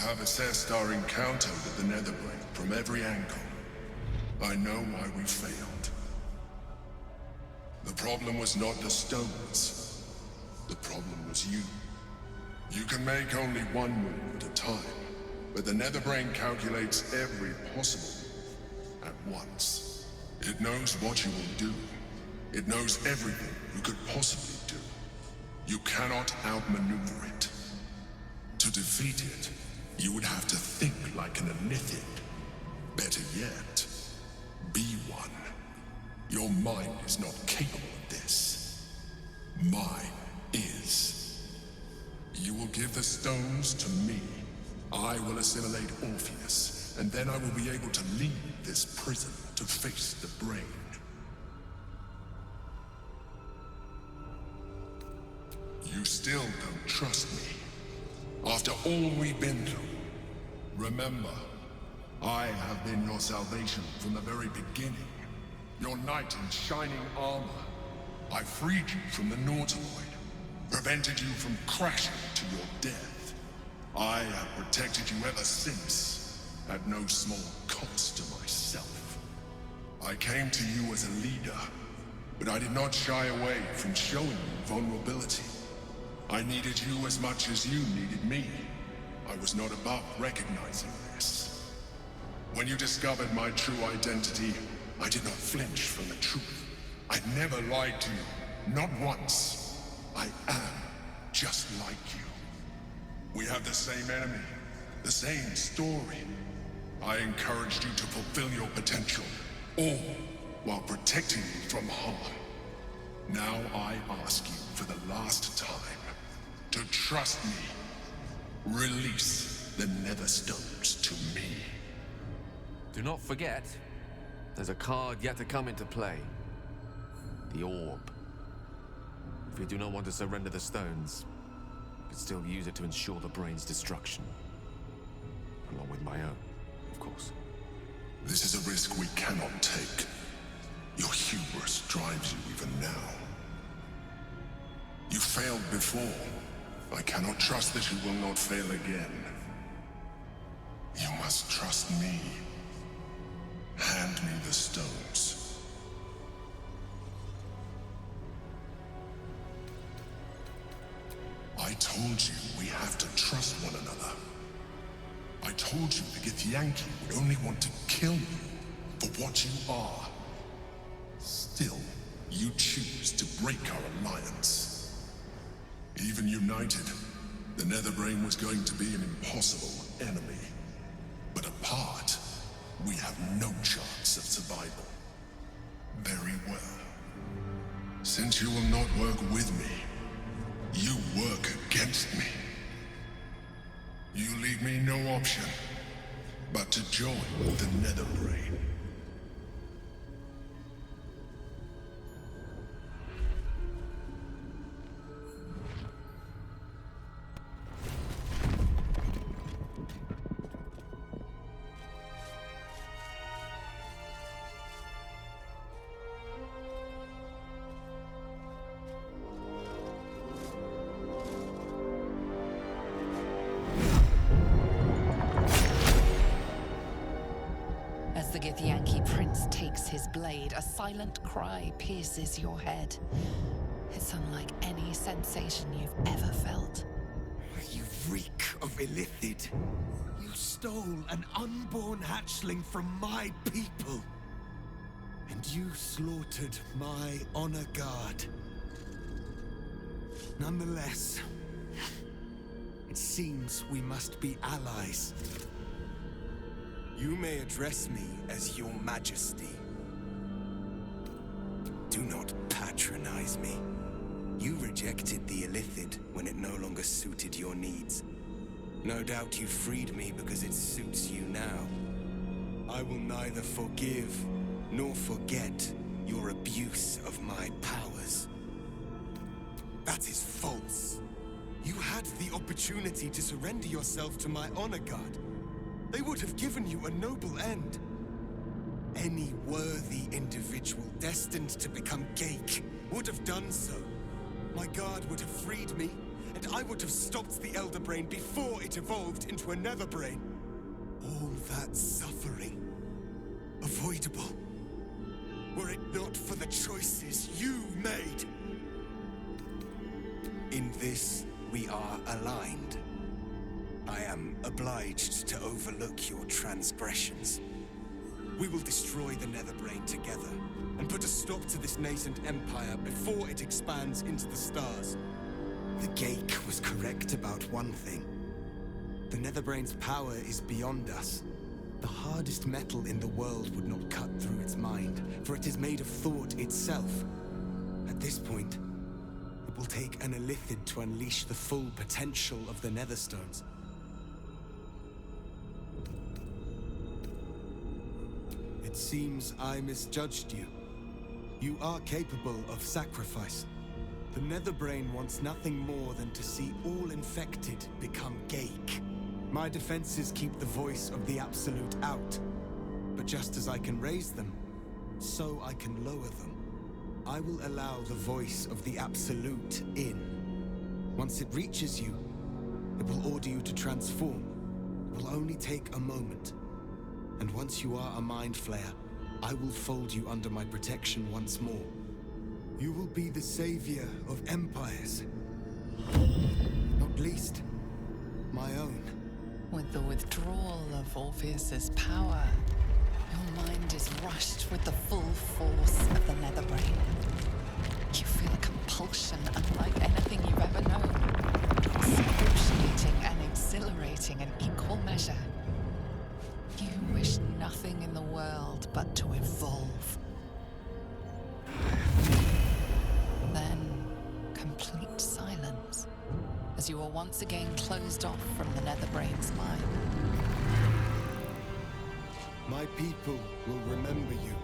have assessed our encounter with the Netherbrain from every angle. I know why we failed. The problem was not the stones. The problem was you. You can make only one move at a time, but the Netherbrain calculates every possible move at once. It knows what you will do. It knows everything you could possibly do. You cannot outmaneuver it. To defeat it, you would have to think like an Elithid. Better yet, be one. Your mind is not capable of this. Mine is. You will give the stones to me. I will assimilate Orpheus, and then I will be able to leave this prison to face the brain. You still don't trust me. After all we've been through, remember, I have been your salvation from the very beginning. Your knight in shining armor. I freed you from the Nautiloid, prevented you from crashing to your death. I have protected you ever since, at no small cost to myself. I came to you as a leader, but I did not shy away from showing you vulnerability. I needed you as much as you needed me. I was not above recognizing this. When you discovered my true identity, I did not flinch from the truth. I never lied to you, not once. I am just like you. We have the same enemy, the same story. I encouraged you to fulfill your potential, all while protecting you from harm. Now I ask you for the last time to trust me. Release the Netherstones to me. Do not forget, there's a card yet to come into play. The Orb. If you do not want to surrender the stones, you can still use it to ensure the brain's destruction. Along with my own, of course. This is a risk we cannot take. Your hubris drives you even now. You failed before. I cannot trust that you will not fail again. You must trust me. Hand me the stones. I told you we have to trust one another. I told you the Githyanki would only want to kill you for what you are. Still, you choose to break our alliance. Even united, the Netherbrain was going to be an impossible enemy. But apart, we have no chance of survival. Very well. Since you will not work with me, you work against me. You leave me no option but to join the Netherbrain. As the Githyanki prince takes his blade, a silent cry pierces your head. It's unlike any sensation you've ever felt. You reek of Illithid. You stole an unborn hatchling from my people. And you slaughtered my honor guard. Nonetheless, it seems we must be allies. You may address me as your majesty. Do not patronize me. You rejected the Illithid when it no longer suited your needs. No doubt you freed me because it suits you now. I will neither forgive nor forget your abuse of my powers. That is false. You had the opportunity to surrender yourself to my honor guard. They would have given you a noble end. Any worthy individual destined to become Ghaik would have done so. My guard would have freed me, and I would have stopped the Elder Brain before it evolved into a Nether Brain. All that suffering, avoidable, were it not for the choices you made. In this, we are aligned. I am obliged to overlook your transgressions. We will destroy the Nether Brain together, and put a stop to this nascent empire before it expands into the stars. The Geik was correct about one thing. The Nether Brain's power is beyond us. The hardest metal in the world would not cut through its mind, for it is made of thought itself. At this point, it will take an Illithid to unleash the full potential of the Netherstones. It seems I misjudged you. You are capable of sacrifice. The Netherbrain wants nothing more than to see all infected become Geik. My defenses keep the voice of the Absolute out. But just as I can raise them, so I can lower them. I will allow the voice of the Absolute in. Once it reaches you, it will order you to transform. It will only take a moment. And once you are a Mind Flayer, I will fold you under my protection once more. You will be the savior of empires. Not least, my own. With the withdrawal of Orpheus's power, your mind is rushed with the full force of the Netherbrain. You feel a compulsion unlike anything you've ever known. Excruciating and exhilarating in equal measure. You wish nothing in the world but to evolve. Then, complete silence, as you are once again closed off from the Netherbrain's mind. My people will remember you.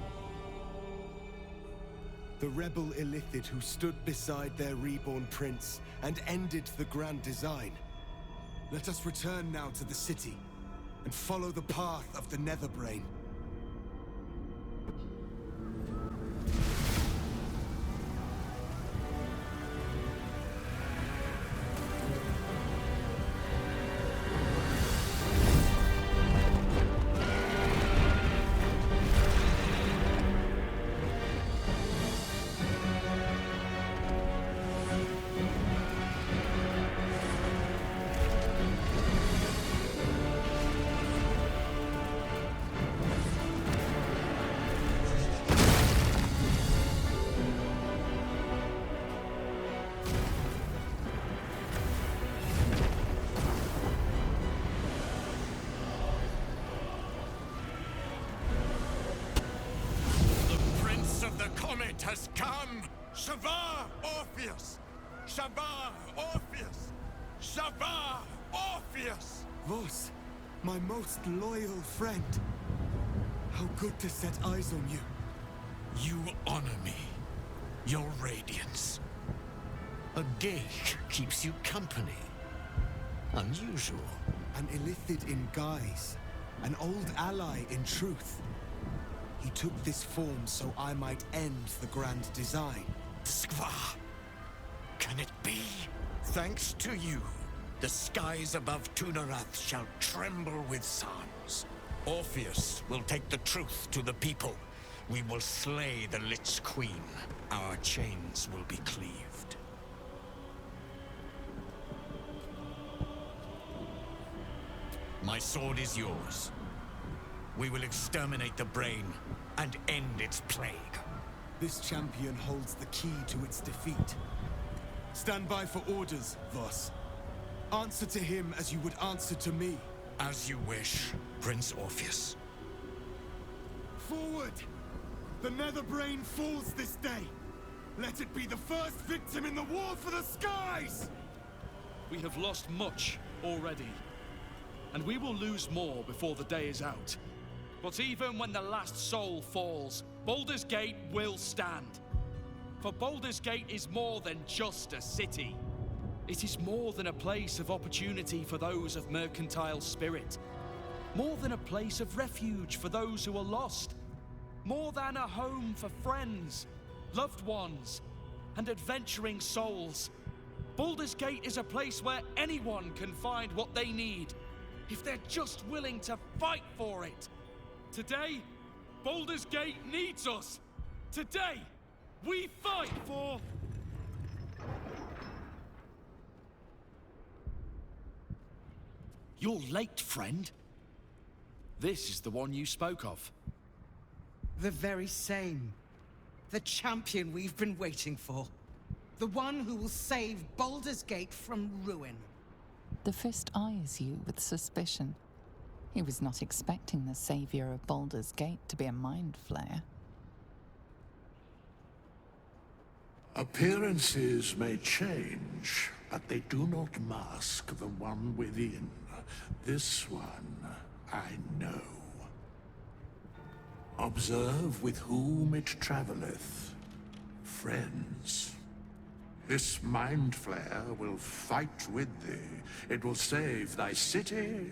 The rebel Illithid who stood beside their reborn prince and ended the Grand Design. Let us return now to the city and follow the path of the Netherbrain. Has come! Shavar Orpheus! Shavar Orpheus! Shavar Orpheus! Vos, my most loyal friend. How good to set eyes on you. You honor me. Your radiance. A Geik keeps you company. Unusual. An Illithid in guise. An old ally in truth. He took this form so I might end the Grand Design. Skva! Can it be? Thanks to you, the skies above Tunarath shall tremble with sounds. Orpheus will take the truth to the people. We will slay the Lich Queen. Our chains will be cleaved. My sword is yours. We will exterminate the brain and end its plague. This champion holds the key to its defeat. Stand by for orders, Vos. Answer to him as you would answer to me. As you wish, Prince Orpheus. Forward! The Netherbrain falls this day. Let it be the first victim in the war for the skies! We have lost much already, and we will lose more before the day is out. But even when the last soul falls, Baldur's Gate will stand. For Baldur's Gate is more than just a city. It is more than a place of opportunity for those of mercantile spirit. More than a place of refuge for those who are lost. More than a home for friends, loved ones, and adventuring souls. Baldur's Gate is a place where anyone can find what they need, if they're just willing to fight for it. Today, Baldur's Gate needs us. Today, we fight for... You're late, friend. This is the one you spoke of. The very same. The champion we've been waiting for. The one who will save Baldur's Gate from ruin. The Fist eyes you with suspicion. He was not expecting the savior of Baldur's Gate to be a mind flayer. Appearances may change, but they do not mask the one within. This one, I know. Observe with whom it traveleth. Friends. This mind flayer will fight with thee. It will save thy city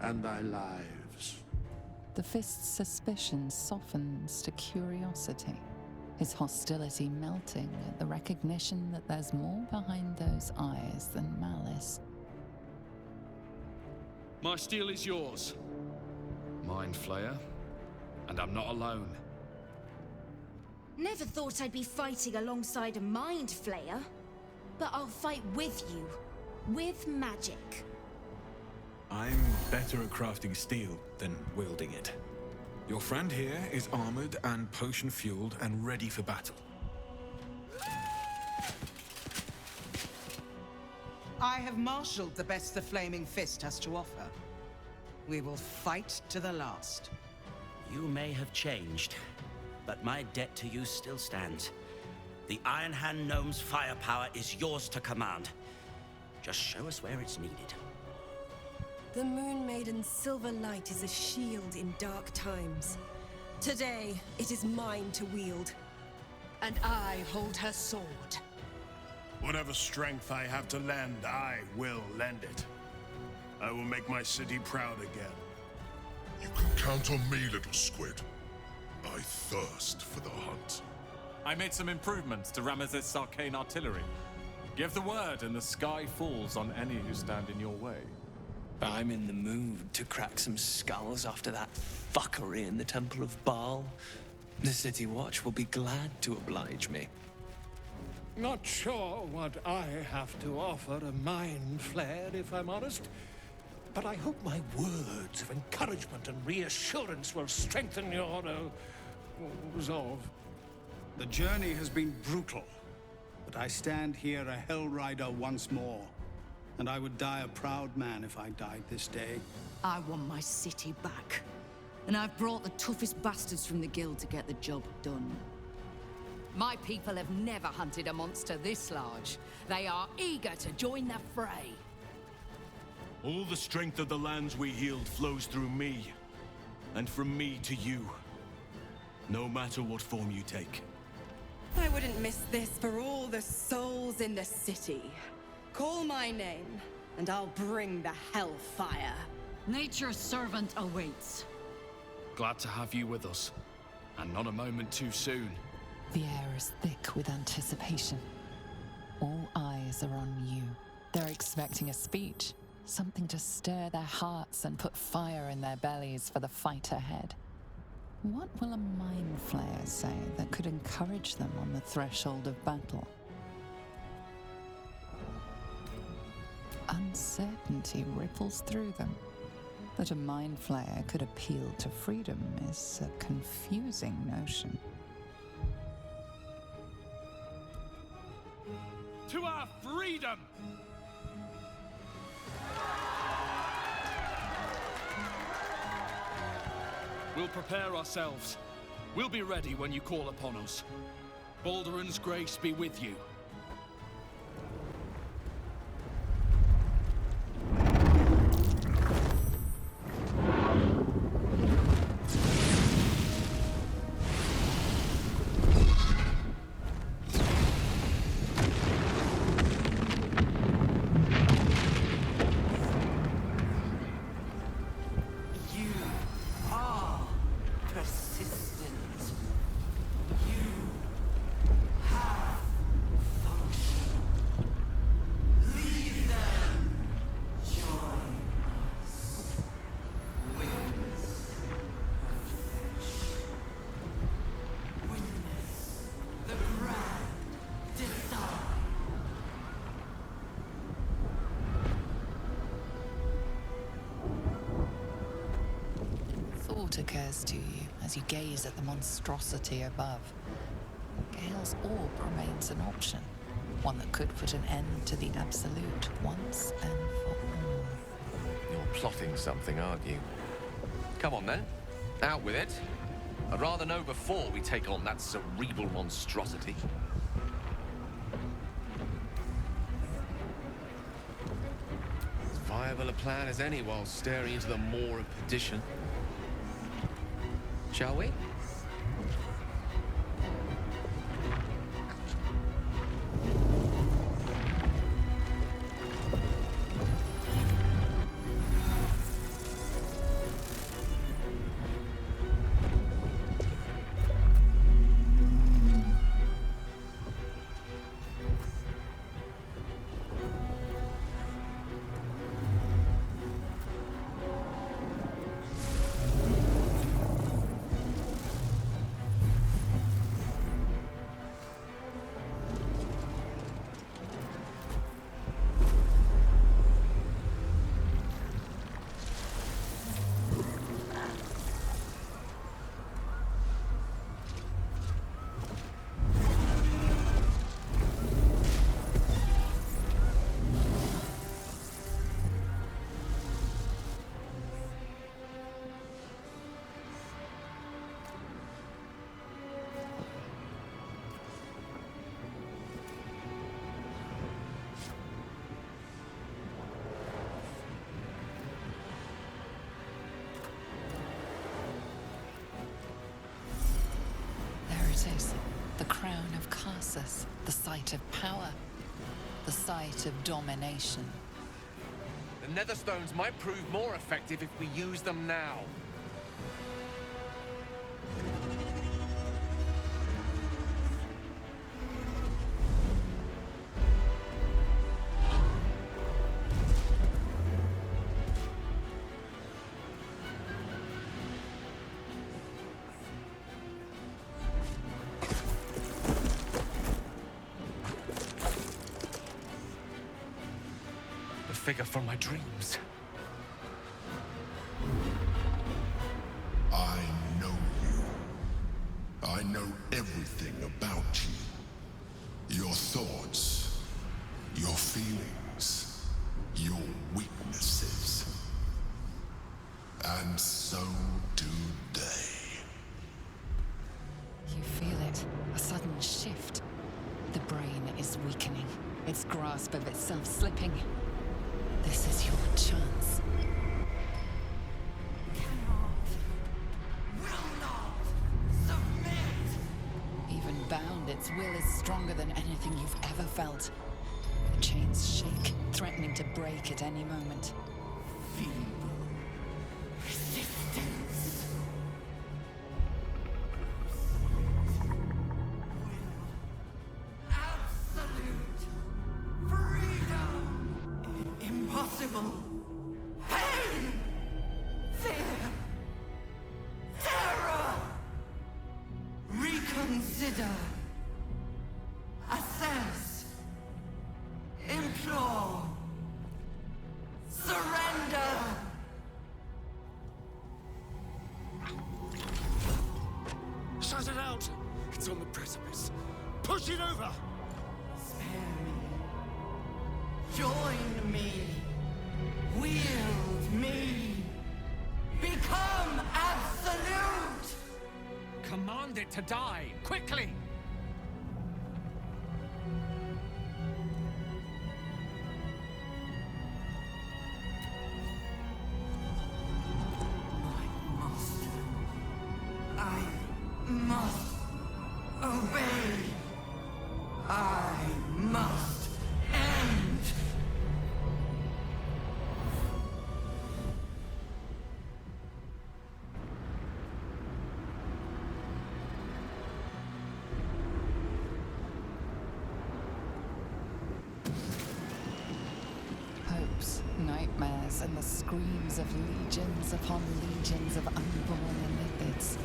and thy lives. The Fist's suspicion softens to curiosity, his hostility melting at the recognition that there's more behind those eyes than malice. My steel is yours, Mind Flayer, and I'm not alone. Never thought I'd be fighting alongside a Mind Flayer, but I'll fight with you, with magic. I'm better at crafting steel than wielding it. Your friend here is armored and potion-fueled and ready for battle. I have marshaled the best the Flaming Fist has to offer. We will fight to the last. You may have changed, but my debt to you still stands. The Iron Hand Gnome's firepower is yours to command. Just show us where it's needed. The Moon Maiden's silver light is a shield in dark times. Today, it is mine to wield. And I hold her sword. Whatever strength I have to lend, I will lend it. I will make my city proud again. You can count on me, little squid. I thirst for the hunt. I made some improvements to Ramesses' arcane artillery. Give the word and the sky falls on any who stand in your way. I'm in the mood to crack some skulls after that fuckery in the Temple of Baal. The City Watch will be glad to oblige me. Not sure what I have to offer a mind flare, if I'm honest. But I hope my words of encouragement and reassurance will strengthen your resolve. The journey has been brutal, but I stand here a Hellrider once more. And I would die a proud man if I died this day. I want my city back. And I've brought the toughest bastards from the guild to get the job done. My people have never hunted a monster this large. They are eager to join the fray. All the strength of the lands we healed flows through me, and from me to you. No matter what form you take. I wouldn't miss this for all the souls in the city. Call my name, and I'll bring the hellfire. Nature's servant awaits. Glad to have you with us, and not a moment too soon. The air is thick with anticipation. All eyes are on you. They're expecting a speech, something to stir their hearts and put fire in their bellies for the fight ahead. What will a mind flayer say that could encourage them on the threshold of battle? Uncertainty ripples through them. That a mind flayer could appeal to freedom is a confusing notion. To our freedom! We'll prepare ourselves. We'll be ready when you call upon us. Balduran's grace be with you. thought occurs to you as you gaze at the monstrosity above. Gale's orb remains an option, one that could put an end to the Absolute once and for all. You're plotting something, aren't you? Come on then, out with it. I'd rather know before we take on that cerebral monstrosity. As viable a plan as any while staring into the maw of perdition. Shall we? The crown of Karsus, the site of power, the site of domination. The Netherstones might prove more effective if we use them now. Figure from my dreams. I know you. I know everything about you. Your thoughts, your feelings, your weaknesses. And so do they. You feel it, a sudden shift. The brain is weakening, its grasp of itself slipping. This is your chance. Even bound, its will is stronger than anything you've ever felt. The chains shake, threatening to break at any moment. Shut it out! It's on the precipice. Push it over! Spare me. Join me. Wield me. Become absolute! Command it to die, quickly! Must obey. I must end. Hopes, nightmares, and the screams of legions upon legions of unborn Elithids.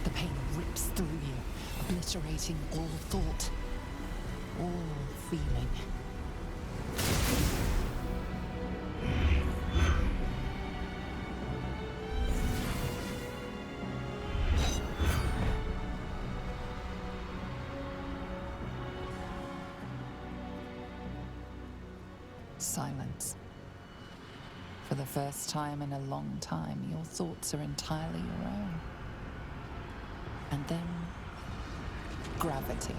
The pain rips through you, obliterating all thought, all feeling. Silence. For the first time in a long time, your thoughts are entirely your own. And then, gravity.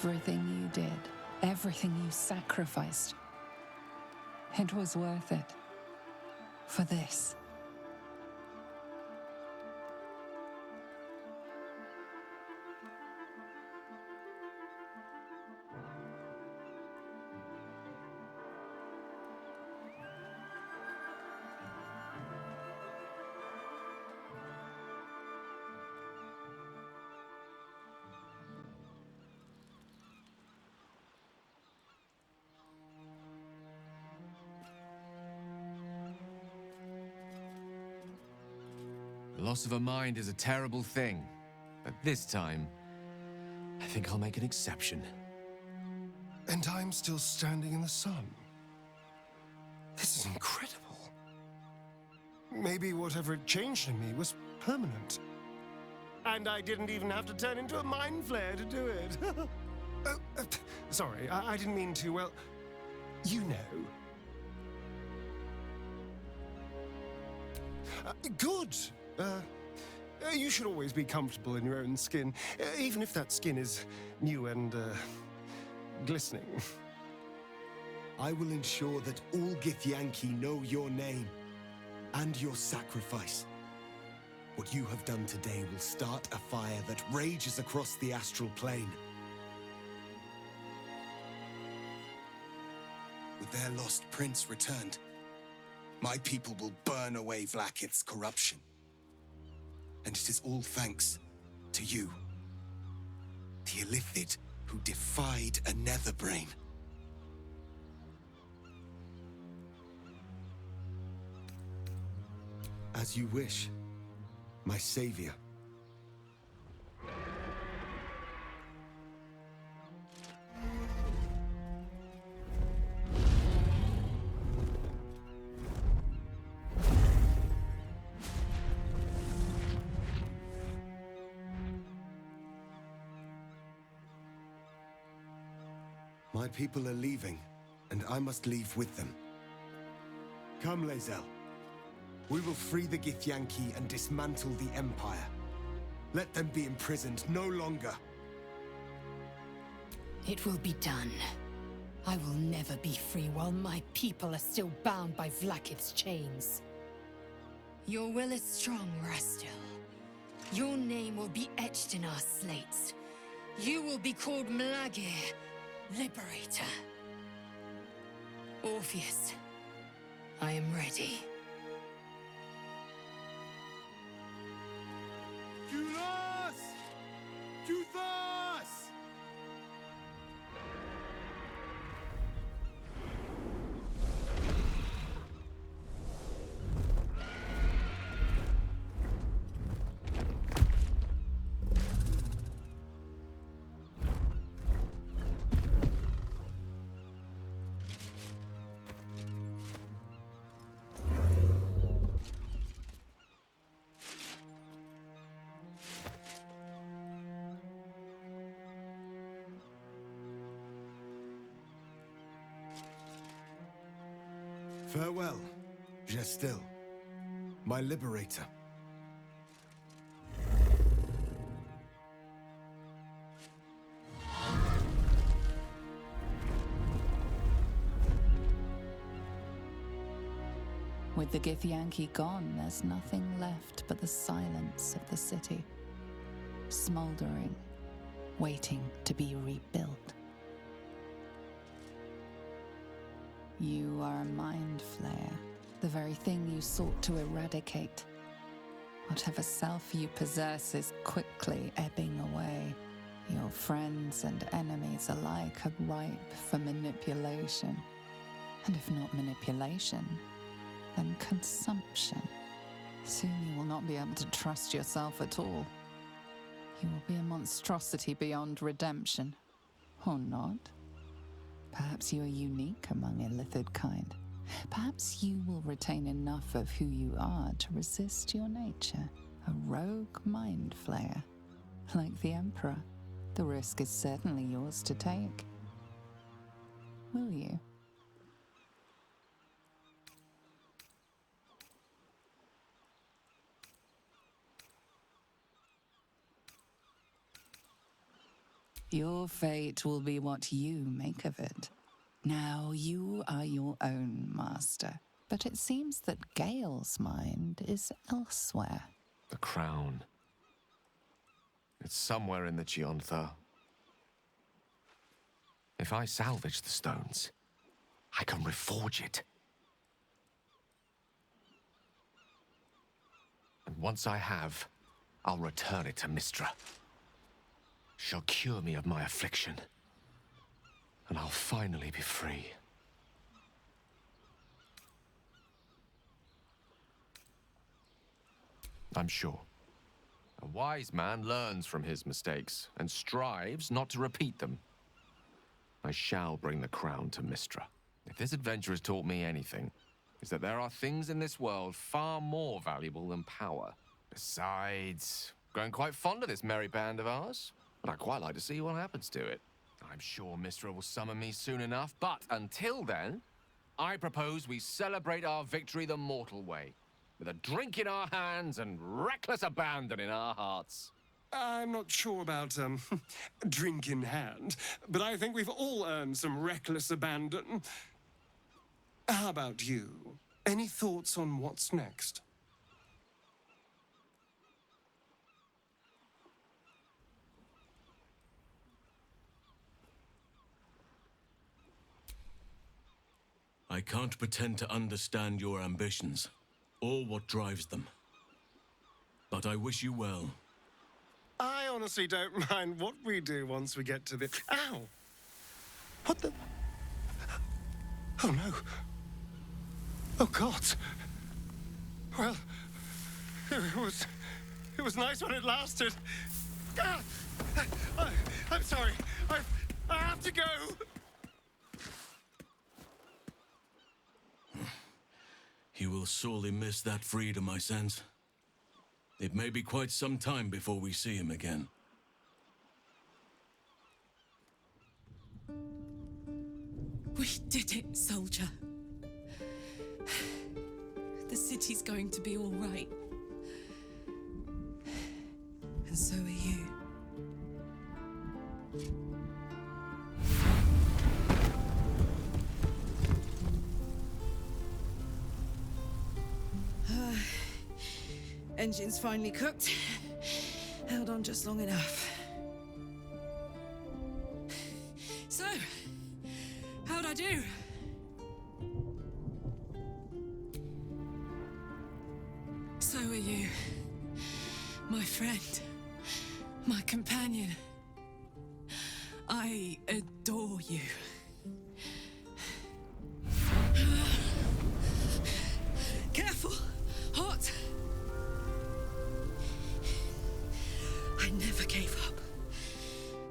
Everything you did, everything you sacrificed, it was worth it. For this. The loss of a mind is a terrible thing, but this time, I think I'll make an exception. And I'm still standing in the sun. This is incredible. Maybe whatever had changed in me was permanent. And I didn't even have to turn into a mind flare to do it. Sorry, I didn't mean to, well, you know. Good. You should always be comfortable in your own skin, even if that skin is new and, glistening. I will ensure that all Githyanki know your name and your sacrifice. What you have done today will start a fire that rages across the astral plane. With their lost prince returned, my people will burn away Vlaakith's corruption. And it is all thanks to you. The Illithid who defied a Netherbrain. As you wish, my savior. My people are leaving, and I must leave with them. Come, Lae'zel. We will free the Githyanki and dismantle the Empire. Let them be imprisoned no longer. It will be done. I will never be free while my people are still bound by Vlaakith's chains. Your will is strong, Rastil. Your name will be etched in our slates. You will be called Mlagir, Liberator. Orpheus, I am ready. Julas! Juthas! Farewell, Gestil, my liberator. With the Githyanki gone, there's nothing left but the silence of the city, smoldering, waiting to be rebuilt. You are a mind flayer, the very thing you sought to eradicate. Whatever self you possess is quickly ebbing away. Your friends and enemies alike are ripe for manipulation. And if not manipulation, then consumption. Soon you will not be able to trust yourself at all. You will be a monstrosity beyond redemption. Or not. Perhaps you are unique among illithid kind. Perhaps you will retain enough of who you are to resist your nature. A rogue mind flayer. Like the Emperor, the risk is certainly yours to take. Will you? Your fate will be what you make of it. Now you are your own master, but it seems that Gale's mind is elsewhere. The crown. It's somewhere in the Chiontha. If I salvage the stones, I can reforge it. And once I have, I'll return it to Mystra. She'll cure me of my affliction, and I'll finally be free. I'm sure. A wise man learns from his mistakes and strives not to repeat them. I shall bring the crown to Mystra. If this adventure has taught me anything, it's that there are things in this world far more valuable than power. Besides, growing quite fond of this merry band of ours. But I'd quite like to see what happens to it. I'm sure Mystra will summon me soon enough, but until then, I propose we celebrate our victory the mortal way, with a drink in our hands and reckless abandon in our hearts. I'm not sure about, drink in hand, but I think we've all earned some reckless abandon. How about you? Any thoughts on what's next? I can't pretend to understand your ambitions, or what drives them. But I wish you well. I honestly don't mind what we do once we get to the... Ow! What the... Oh, no. Oh, God. Well, It was nice when it lasted. I'm sorry. I have to go. You will sorely miss that freedom, I sense. It may be quite some time before we see him again. We did it, soldier. The city's going to be all right. And so are you. Engine's finally cooked. Held on just long enough. So, how'd I do? So are you. My friend. My companion. I adore you. Careful! Hot! I never gave up.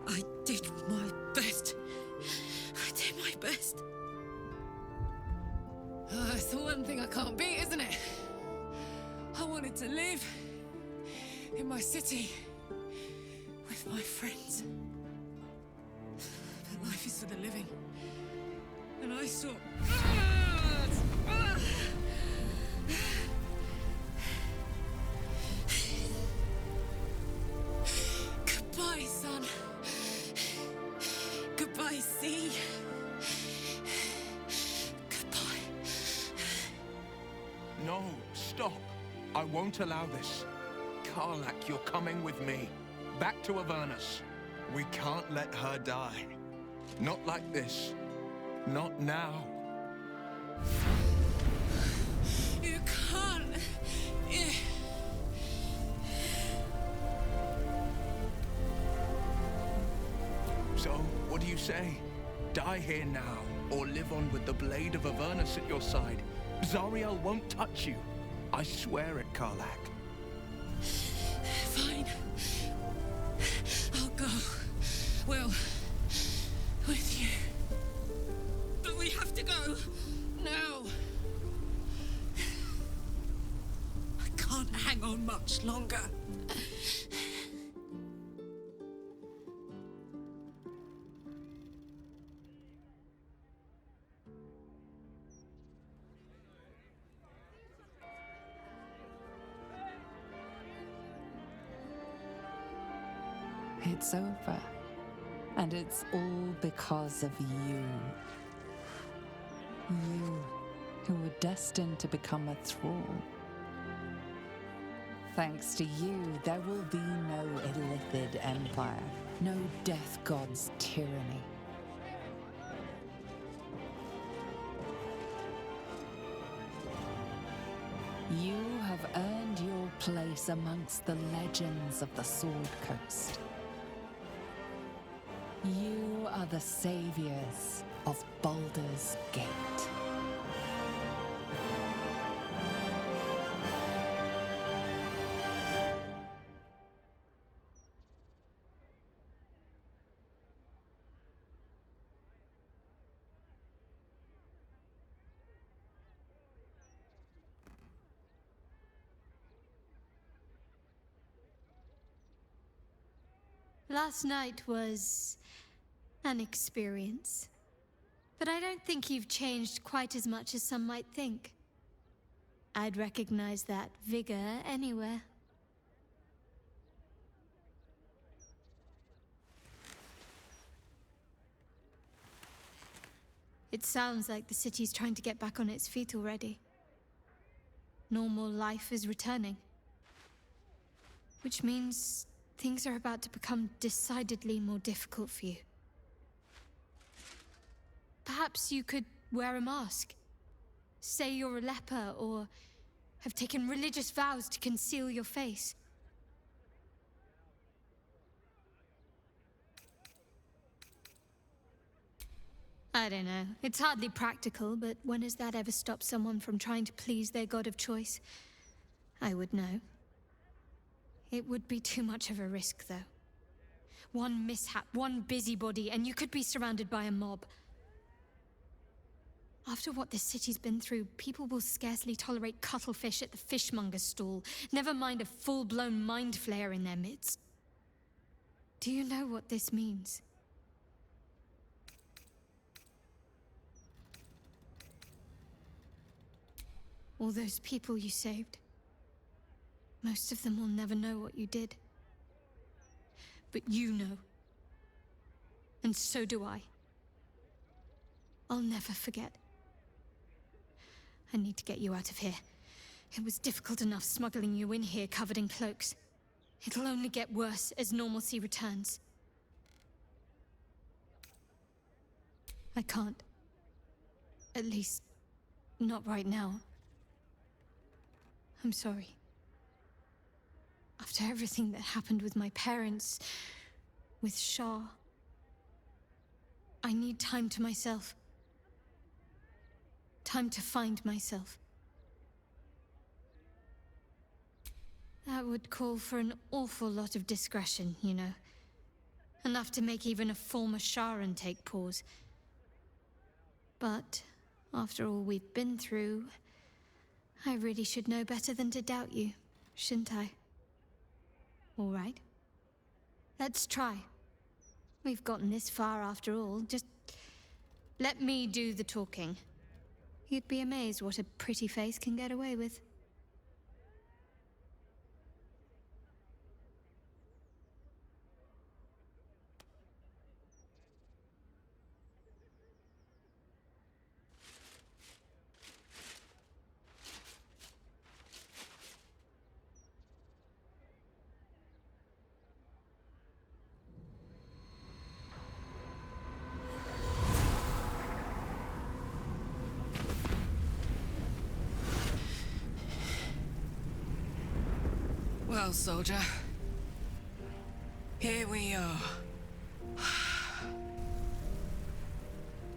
I did my best. I did my best. It's the one thing I can't beat, isn't it? I wanted to live in my city with my friends. But life is for the living. And I saw... Goodbye, son. Goodbye, sea. Goodbye. No, stop. I won't allow this. Karlach, you're coming with me. Back to Avernus. We can't let her die. Not like this. Not now. You can't. So, what do you say? Die here now, or live on with the blade of Avernus at your side. Zariel won't touch you. I swear it, Karlach. Fine. I'll go. Well, with you. But we have to go. Now. I can't hang on much longer. It's over. And it's all because of you. You, who were destined to become a thrall. Thanks to you, there will be no Illithid Empire, no Death God's tyranny. You have earned your place amongst the legends of the Sword Coast. You are the saviors of Baldur's Gate. Last night was an experience. But I don't think you've changed quite as much as some might think. I'd recognize that vigor anywhere. It sounds like the city's trying to get back on its feet already. Normal life is returning. Which means things are about to become decidedly more difficult for you. Perhaps you could wear a mask. Say you're a leper, or have taken religious vows to conceal your face. I don't know. It's hardly practical, but when has that ever stopped someone from trying to please their god of choice? I would know. It would be too much of a risk, though. One mishap, one busybody, and you could be surrounded by a mob. After what this city's been through, people will scarcely tolerate cuttlefish at the fishmonger's stall, never mind a full-blown mind flayer in their midst. Do you know what this means? All those people you saved, most of them will never know what you did. But you know. And so do I. I'll never forget. I need to get you out of here. It was difficult enough smuggling you in here covered in cloaks. It'll only get worse as normalcy returns. I can't. At least, not right now. I'm sorry. After everything that happened with my parents, with Shah, I need time to myself. Time to find myself. That would call for an awful lot of discretion, you know. Enough to make even a former Sharan take pause. But, after all we've been through, I really should know better than to doubt you, shouldn't I? All right. Let's try. We've gotten this far after all. Just let me do the talking. You'd be amazed what a pretty face can get away with. Well, soldier. Here we are.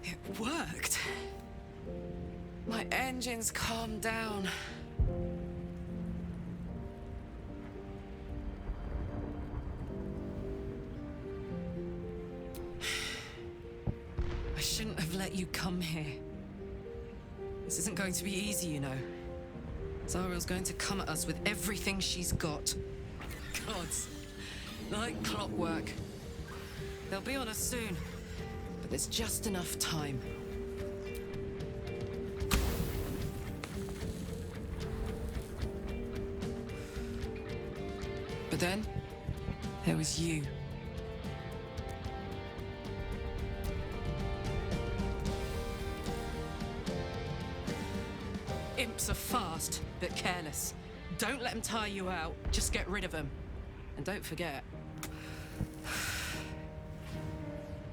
It worked. My engines calmed down. I shouldn't have let you come here. This isn't going to be easy, you know. Zariel's going to come at us with everything she's got. Gods, like clockwork. They'll be on us soon, but there's just enough time. But then, there was you. Imps are fast, but careless. Don't let them tire you out. Just get rid of them. And don't forget,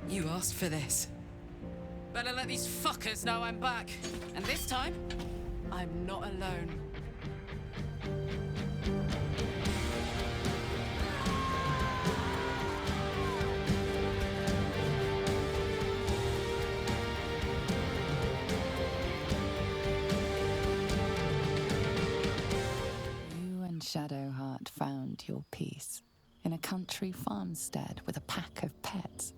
you asked for this. Better let these fuckers know I'm back. And this time, I'm not alone. Shadowheart found your peace in a country farmstead with a pack of pets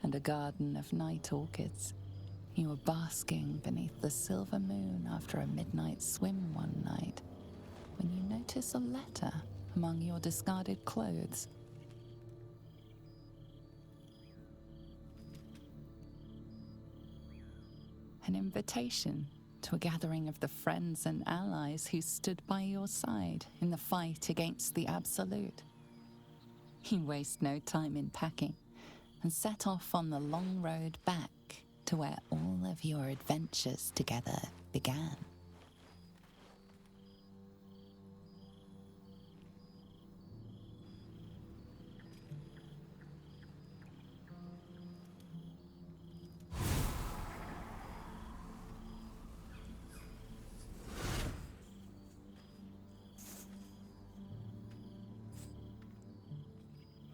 and a garden of night orchids. You were basking beneath the silver moon after a midnight swim one night when you notice a letter among your discarded clothes. An invitation to a gathering of the friends and allies who stood by your side in the fight against the Absolute. You waste no time in packing and set off on the long road back to where all of your adventures together began.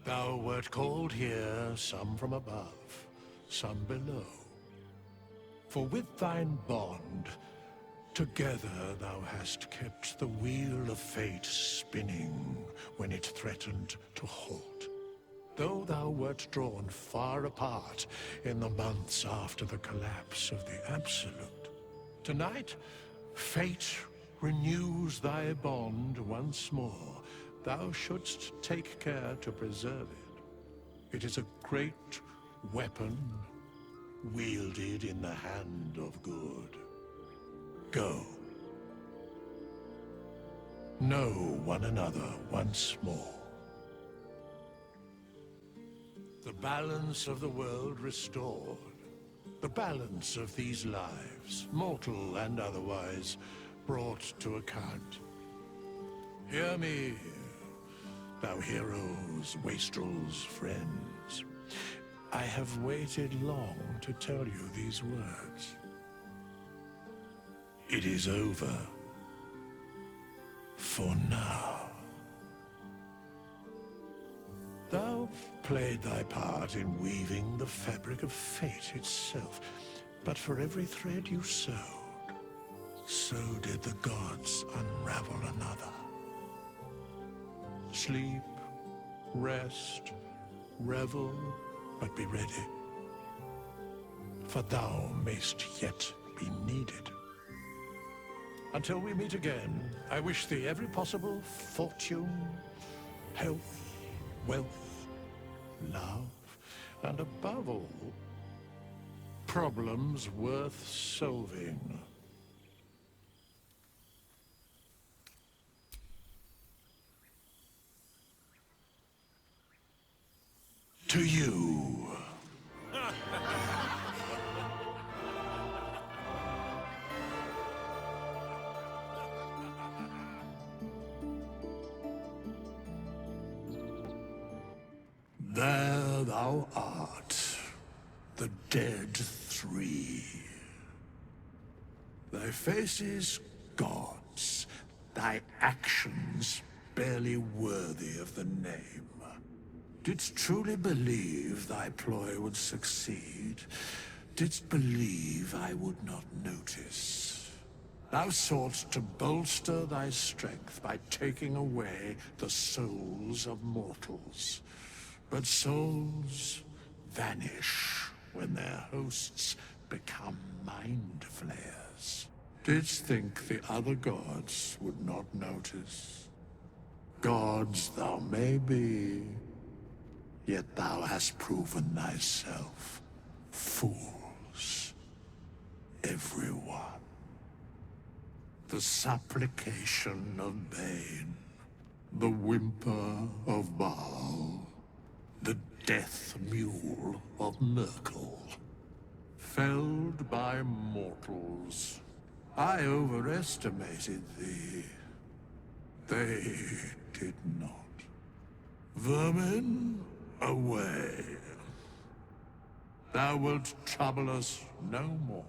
Thou wert called here, some from above, some below. For with thine bond, Together thou hast kept the wheel of fate spinning when it threatened to halt. Though thou wert drawn far apart in the months after the collapse of the Absolute, tonight, fate renews thy bond once more. Thou shouldst take care to preserve it. It is a great weapon wielded in the hand of good. Go. Know one another once more. The balance of the world restored. The balance of these lives, mortal and otherwise, brought to account. Hear me, thou heroes, wastrels, friends. I have waited long to tell you these words. It is over. For now. Thou played thy part in weaving the fabric of fate itself, but for every thread you sewed, so did the gods unravel another. Sleep, rest, revel, but be ready. For thou mayst yet be needed. Until we meet again, I wish thee every possible fortune, health, wealth, love, and above all, problems worth solving. To you. There thou art, the dead three. Thy faces gods, thy actions barely worthy of the name. Didst truly believe thy ploy would succeed? Didst believe I would not notice? Thou soughtst to bolster thy strength by taking away the souls of mortals. But souls vanish when their hosts become mind flayers. Didst think the other gods would not notice? Gods thou may be, yet thou hast proven thyself fools, everyone. The supplication of Bane, the whimper of Baal, the death mule of Merkel. Felled by mortals. I overestimated thee. They did not. Vermin, away. Thou wilt trouble us no more.